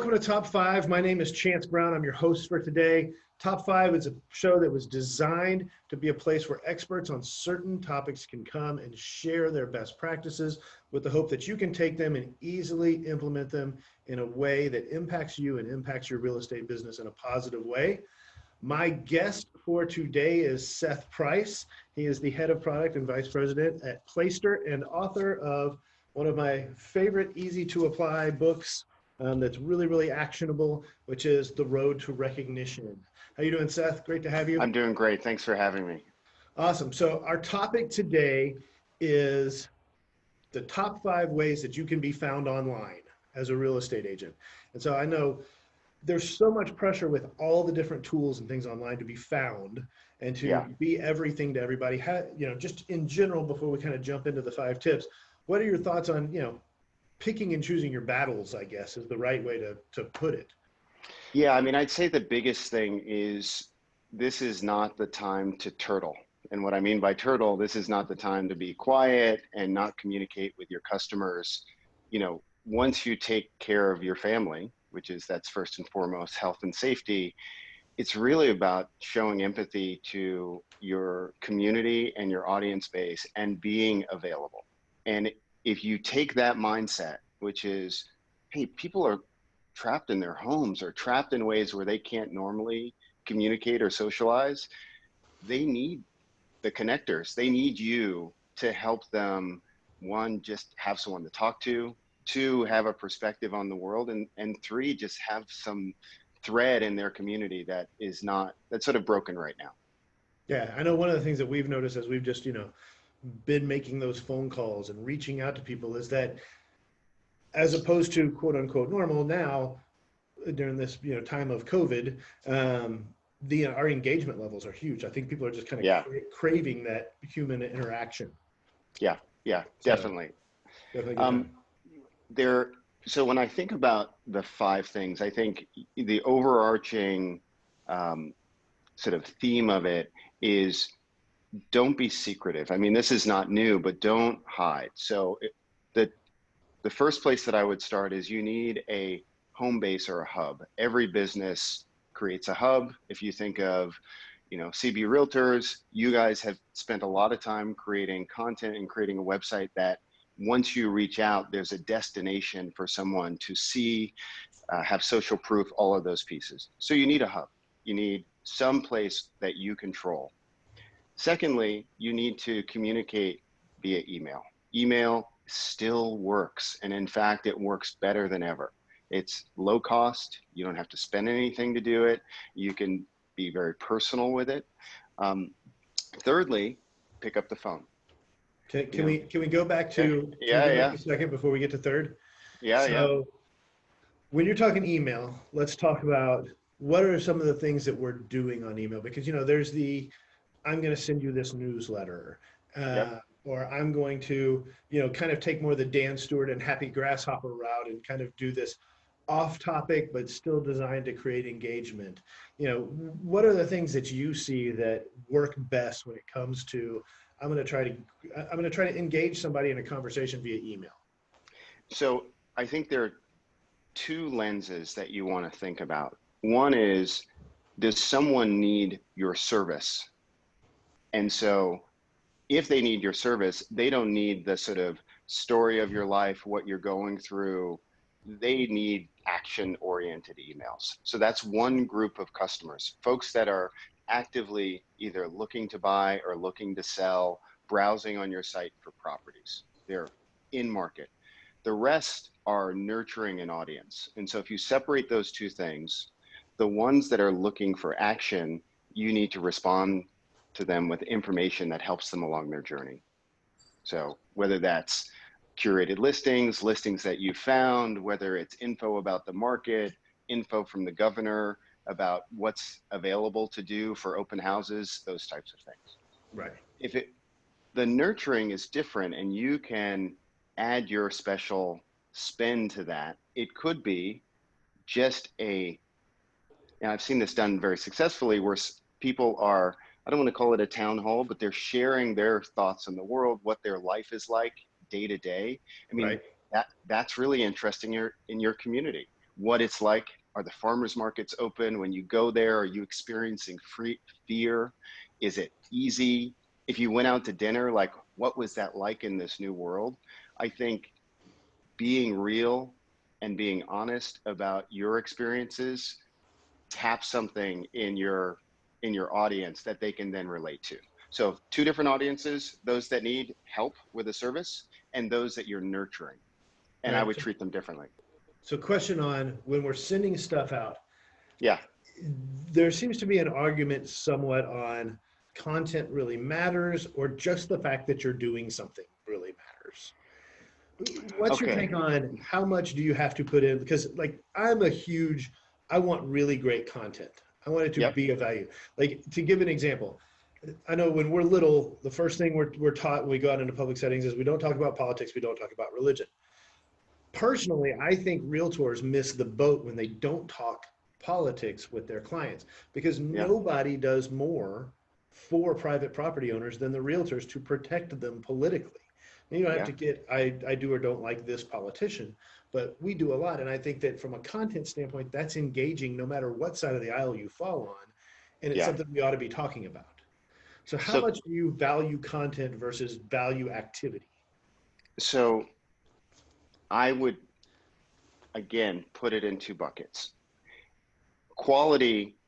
Welcome to Top 5. My name is Chance Brown. I'm your host for today. Top 5 is a show that was designed to be a place where experts on certain topics can come and share their best practices with the hope that you can take them and easily implement them in a way that impacts you and impacts your real estate business in a positive way. My guest for today is Seth Price. He is the head of product and vice president at Playster and author of one of my favorite easy to apply books that's really, really actionable, which is The Road to Recognition. How you doing, Seth? Great to have you. I'm doing great. Thanks for having me. Awesome. So our topic today is the top 5 ways that you can be found online as a real estate agent. And so I know there's so much pressure with all the different tools and things online to be found and to be everything to everybody. Just in general, before we kind of jump into the 5 tips, what are your thoughts on, picking and choosing your battles, I guess, is the right way to put it. Yeah, I mean, I'd say the biggest thing is this is not the time to turtle. And what I mean by turtle, this is not the time to be quiet and not communicate with your customers. Once you take care of your family, that's first and foremost health and safety, it's really about showing empathy to your community and your audience base and being available. And if you take that mindset, which is, hey, people are trapped in their homes or trapped in ways where they can't normally communicate or socialize, they need the connectors. They need you to help them, one, just have someone to talk to, 2, have a perspective on the world, and 3, just have some thread in their community that's sort of broken right now. Yeah, I know one of the things that we've noticed as we've just, been making those phone calls and reaching out to people is that as opposed to quote unquote normal now during this time of COVID, our engagement levels are huge. I think people are just kind of craving that human interaction. Yeah, definitely. So when I think about the 5 things, I think the overarching sort of theme of it is don't be secretive. I mean, this is not new, but don't hide. So the first place that I would start is you need a home base or a hub. Every business creates a hub. If you think of, CB Realtors, you guys have spent a lot of time creating content and creating a website that once you reach out, there's a destination for someone to see, have social proof, all of those pieces. So you need a hub. You need some place that you control. Secondly, you need to communicate via email. Email still works. And in fact, it works better than ever. It's low cost. You don't have to spend anything to do it. You can be very personal with it. Thirdly, pick up the phone. Can we go back to a second before we get to third? So when you're talking email, let's talk about what are some of the things that we're doing on email, because there's I'm going to send you this newsletter, or I'm going to kind of take more of the Dan Stewart and Happy Grasshopper route and kind of do this off topic but still designed to create engagement. What are the things that you see that work best when it comes to I'm going to try to engage somebody in a conversation via email? So I think there are 2 lenses that you want to think about. One is, does someone need your service? And so if they need your service, they don't need the sort of story of your life, what you're going through. They need action-oriented emails. So that's one group of customers, folks that are actively either looking to buy or looking to sell, browsing on your site for properties. They're in market. The rest are nurturing an audience. And so if you separate those 2 things, the ones that are looking for action, you need to respond to them with information that helps them along their journey. So whether that's curated listings that you found, whether it's info about the market, info from the governor about what's available to do for open houses, those types of things. Right. The nurturing is different and you can add your special spin to that. It could be just I've seen this done very successfully where people are, I don't want to call it a town hall, but they're sharing their thoughts on the world, what their life is like day to day. I mean, that's really interesting in your community. what it's like. Are the farmers markets open? When you go there, are you experiencing fear? Is it easy? If you went out to dinner, like what was that like in this new world? I think being real and being honest about your experiences tap something in your audience that they can then relate to. So two different audiences, those that need help with a service and those that you're nurturing. All And I right. would treat them differently. So question on when we're sending stuff out, Yeah. there seems to be an argument somewhat on content really matters or just the fact that you're doing something really matters. What's your Okay. take on how much do you have to put in? Because like I want really great content. I want it to Yep. be of value. Like to give an example, I know when we're little, the first thing we're taught when we go out into public settings is we don't talk about politics, we don't talk about religion. Personally, I think realtors miss the boat when they don't talk politics with their clients because Yeah. nobody does more for private property owners than the realtors to protect them politically. And you don't have Yeah. to get, I do or don't like this politician, but we do a lot. And I think that from a content standpoint, that's engaging no matter what side of the aisle you fall on. And it's Yeah. something we ought to be talking about. So how So, much do you value content versus value activity? so I would, again, put it in two buckets. Quality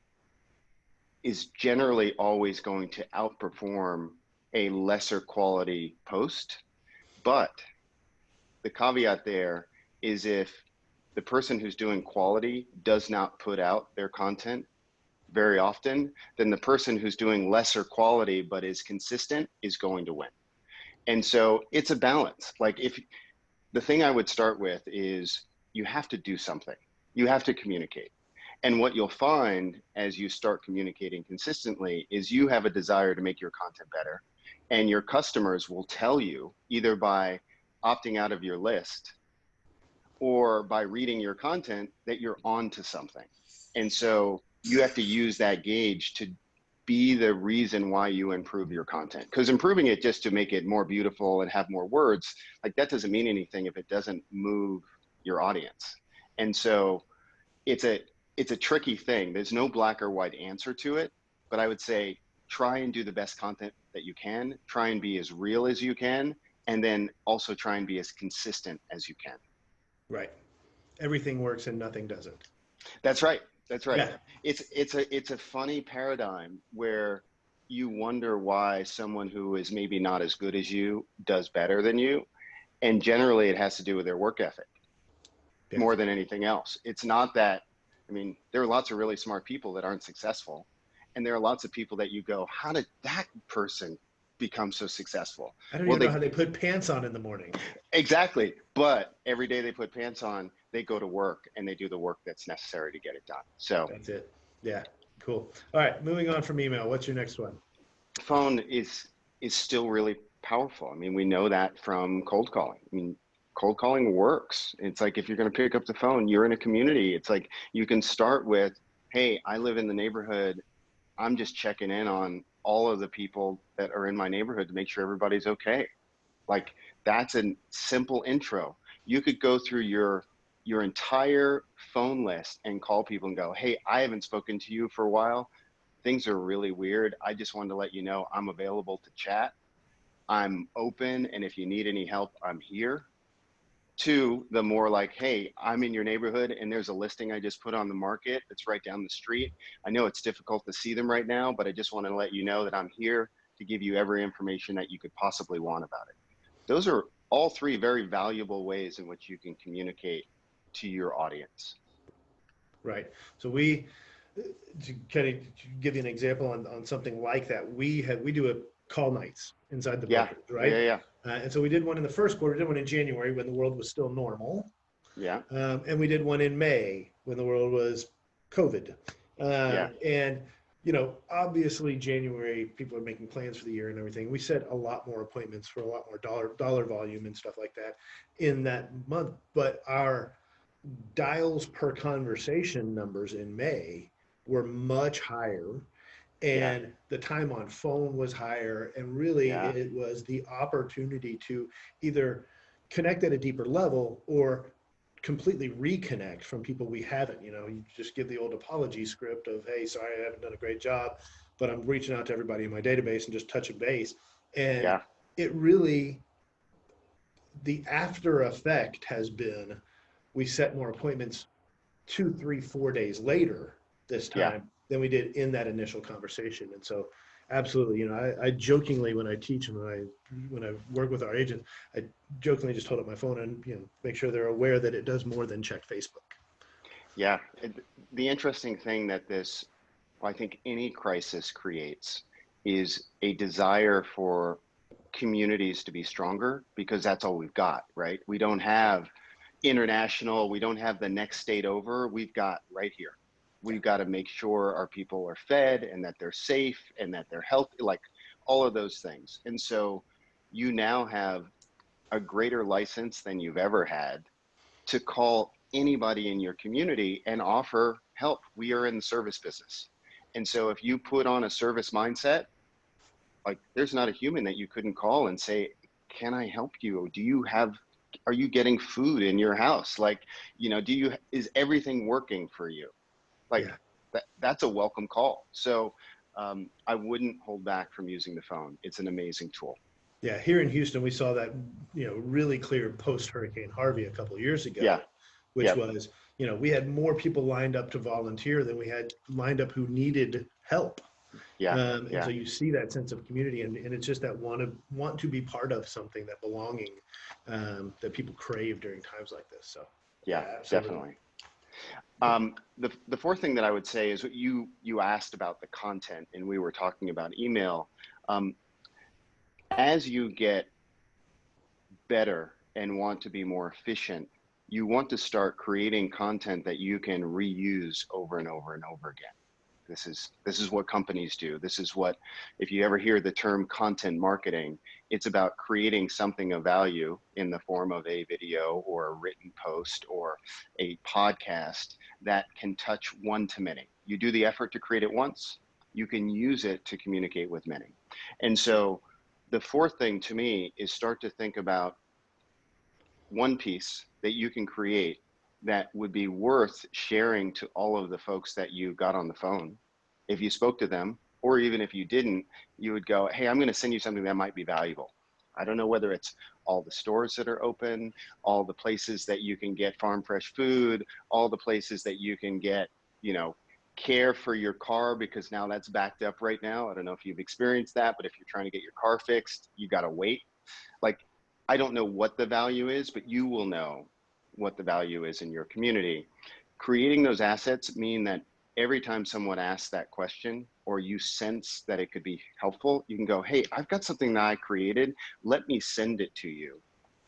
is generally always going to outperform a lesser quality post. But the caveat there is if the person who's doing quality does not put out their content very often, then the person who's doing lesser quality but is consistent is going to win. And so it's a balance. Like if the thing I would start with is you have to do something. You have to communicate. And what you'll find as you start communicating consistently is you have a desire to make your content better. And your customers will tell you either by opting out of your list or by reading your content that you're on to something. And so you have to use that gauge to be the reason why you improve your content. Because improving it just to make it more beautiful and have more words, like that doesn't mean anything if it doesn't move your audience. And so it's a tricky thing. There's no black or white answer to it, but I would say try and do the best content that you can, try and be as real as you can, and then also try and be as consistent as you can. Right. Everything works and nothing doesn't. That's right. That's right. Yeah. It's a funny paradigm where you wonder why someone who is maybe not as good as you does better than you. And generally it has to do with their work ethic Yeah. more than anything else. It's not that, I mean, there are lots of really smart people that aren't successful. And there are lots of people that you go, how did that person become so successful? I don't Well, even know how they put pants on in the morning. exactly. But every day they put pants on, they go to work and they do the work that's necessary to get it done. So That's it. Yeah. Cool. All right. Moving on from email. What's your next one? phone is still really powerful. I mean, we know that from cold calling. I mean, cold calling works. It's like if you're going to pick up the phone, you're in a community. It's like you can start with, hey, I live in the neighborhood. I'm just checking in on all of the people that are in my neighborhood to make sure everybody's okay. Like that's a simple intro. You could go through your entire phone list and call people and go, hey, I haven't spoken to you for a while. Things are really weird. I just wanted to let you know I'm available to chat. I'm open, and if you need any help, I'm here. To the more like, hey, I'm in your neighborhood and there's a listing I just put on the market that's right down the street. I know it's difficult to see them right now, but I just want to let you know that I'm here to give you every information that you could possibly want about it. Those are all three very valuable ways in which you can communicate to your audience. Right. So to kind of give you an example on something like that, we do a call nights inside the Yeah, brokerage, yeah, right? yeah, And so we did one in the first quarter, did one in January when the world was still normal. yeah, And we did one in May when the world was COVID. yeah, And, obviously January, people are making plans for the year and everything. We set a lot more appointments for a lot more dollar volume and stuff like that in that month. But our dials per conversation numbers in May were much higher yeah, and the time on phone was higher, and really yeah, it was the opportunity to either connect at a deeper level or completely reconnect from people we haven't. You just give the old apology script of, hey, sorry, I haven't done a great job, but I'm reaching out to everybody in my database and just touching base. And Yeah. it really, the after effect has been we set more appointments 2, 3, 4 days later this Yeah. time than we did in that initial conversation. And so, absolutely, I jokingly, when I teach and when I work with our agents, I jokingly just hold up my phone and make sure they're aware that it does more than check Facebook. Yeah. The interesting thing that this, I think any crisis creates is a desire for communities to be stronger because that's all we've got, right? We don't have international, we don't have the next state over, we've got right here. Yeah, We've got to make sure our people are fed and that they're safe and that they're healthy, like all of those things. And so you now have a greater license than you've ever had to call anybody in your community and offer help. We are in the service business. And so if you put on a service mindset, like there's not a human that you couldn't call and say, can I help you? Do you have, are you getting food in your house? Like, is everything working for you? Like yeah, that's a welcome call. So I wouldn't hold back from using the phone. It's an amazing tool. yeah. Here in Houston, we saw that really clear post Hurricane Harvey a couple of years Yeah. ago, which Yep. was we had more people lined up to volunteer than we had lined up who needed help. Yeah. And so Yeah. you see that sense of community, and it's just that want to be part of something, that belonging, that people crave during times like this. So, Yeah, yeah, absolutely. definitely. The fourth thing that I would say is what you asked about the content, and we were talking about email. Um, as you get better and want to be more efficient, you want to start creating content that you can reuse over and over and over again. This is what companies do. This is what, if you ever hear the term content marketing, it's about creating something of value in the form of a video or a written post or a podcast that can touch one to many. You do the effort to create it once, you can use it to communicate with many. And so the fourth thing to me is start to think about one piece that you can create that would be worth sharing to all of the folks that you got on the phone. If you spoke to them, or even if you didn't, you would go, hey, I'm going to send you something that might be valuable. I don't know whether it's all the stores that are open, all the places that you can get farm fresh food, all the places that you can get, care for your car, because now that's backed up right now. I don't know if you've experienced that, but if you're trying to get your car fixed, you got to wait. Like, I don't know what the value is, but you will know what the value is in your community. Creating those assets mean that every time someone asks that question or you sense that it could be helpful, you can go, hey, I've got something that I created. Let me send it to you.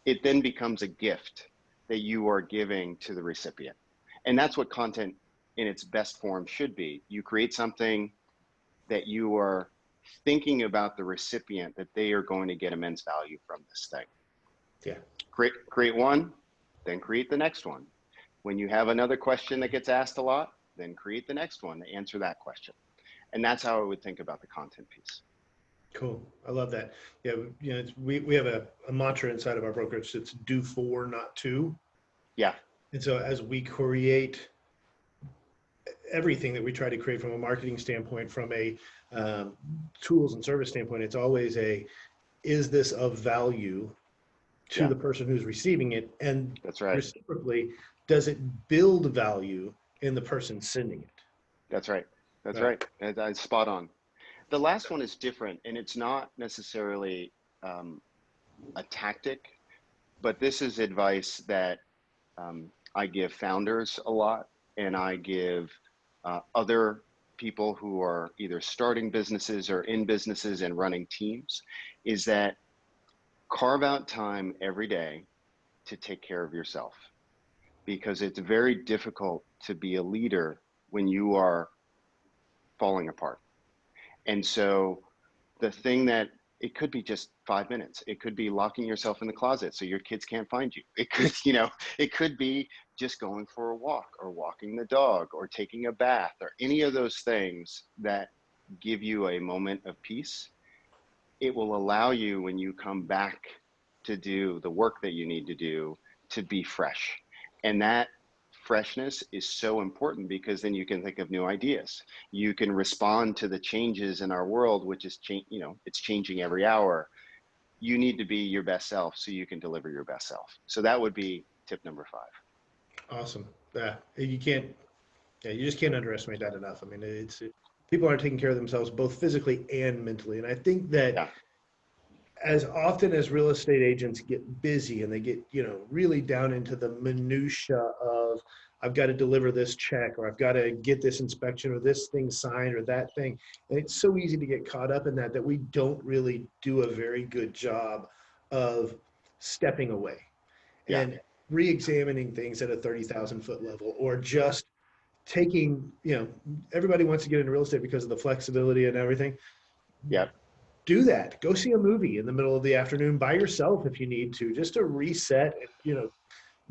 It then becomes a gift that you are giving to the recipient. And that's what content in its best form should be. You create something that you are thinking about the recipient, that they are going to get immense value from this thing. Yeah, Create one, then create the next one. When you have another question that gets asked a lot, then create the next one to answer that question. And that's how I would think about the content piece. cool. I love that. Yeah, we have a mantra inside of our brokerage. It's do for, not to. Yeah, And so as we create everything that we try to create from a marketing standpoint, from a tools and service standpoint, it's always is this of value to yeah, the person who's receiving it? And that's right. reciprocally, does it build value in the person sending it? That's right. That's Right. right. That's spot on. The last one is different, and it's not necessarily um, a tactic, but this is advice that I give founders a lot, and I give other people who are either starting businesses or in businesses and running teams, is that carve out time every day to take care of yourself, because it's very difficult to be a leader when you are falling apart. And so the thing that, it could be just 5 minutes. It could be locking yourself in the closet so your kids can't find you. It could, it could be just going for a walk or walking the dog or taking a bath or any of those things that give you a moment of peace. It will allow you, when you come back to do the work that you need to do, to be fresh. And that freshness is so important because then you can think of new ideas. You can respond to the changes in our world, which is it's changing every hour. You need to be your best self so you can deliver your best self. So that would be tip number 5. Awesome. Yeah, you just can't underestimate that enough. I mean, people aren't taking care of themselves both physically and mentally. And I think that Yeah. as often as real estate agents get busy and they get, really down into the minutia of, I've got to deliver this check, or I've got to get this inspection, or this thing signed, or that thing. And it's so easy to get caught up in that we don't really do a very good job of stepping away Yeah. and re-examining things at a 30,000 foot level, or just taking, everybody wants to get into real estate because of the flexibility and everything. Yeah. Do that. Go see a movie in the middle of the afternoon by yourself if you need to, just to reset and,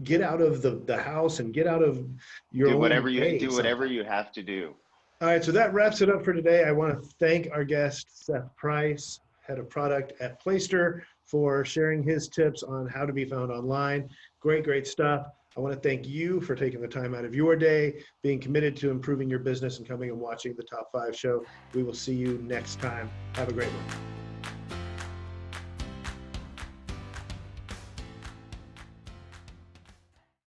get out of the house and get out of your Do own whatever way you sometimes. have to do. All right, so that wraps it up for today. I want to thank our guest, Seth Price, head of product at Playster, for sharing his tips on how to be found online. Great stuff. I want to thank you for taking the time out of your day, being committed to improving your business, and coming and watching the Top 5 show. We will see you next time. Have a great one.